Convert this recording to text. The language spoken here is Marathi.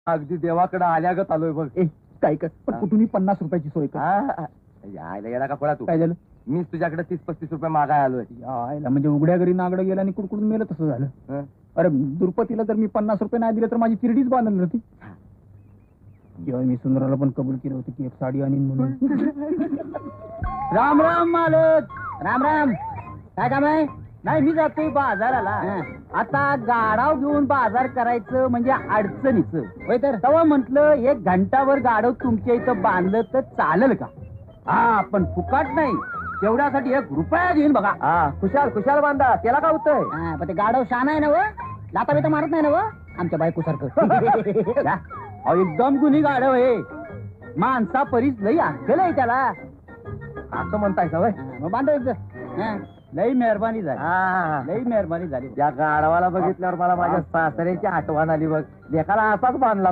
अगदी देवाकडे आल्यागत आलोय बघ. काय कर पण कुठूनही 50 रुपयाची सोय कर. यायला गेला का पळा तू? काय झालं? मीच तुझ्याकडे 30-35 रुपये मागाय आलोय. यायला म्हणजे उघड्या घरी नागडं गेला आणि कुडकुडून मेलं तसं झालं. अरे दुर्पतीला जर मी 50 रुपये नाही दिले तर माझी तिरडीच बांधली होती. जेव्हा मी सुंदराला पण कबूल केलं होतं की एक साडी आणीन म्हणून. राम राम मालक. राम राम. काय काम आहे? नाही मी जातोय बाजाराला. आता गाडाव घेऊन बाजार करायचं म्हणजे अडचणीचं होय. तर तेव्हा म्हंटल 1 घंटावर गाडव तुमच्या इथं बांधलं तर चालेल का? हा पण फुकाट नाही, तेवढ्यासाठी 1 रुपया देईन बघा. खुशाल खुशाल बांधा, त्याला काय होतंय? पण ते गाडव शान आहे ना व, लाता बिता मारत नाही ना व आमच्या बायको सारखं. एकदम गुन्ही गाडव आहे, माणसा परीच लई अक्कल आहे त्याला. असं म्हणताय का? मग बांधायचं. लई मेहरबानी झाली, लई मेहरबानी झाली. त्या गाढवाला बघितल्यावर मला माझ्या सासऱ्याची आठवण आली बघ. लेखाला असाच बांधला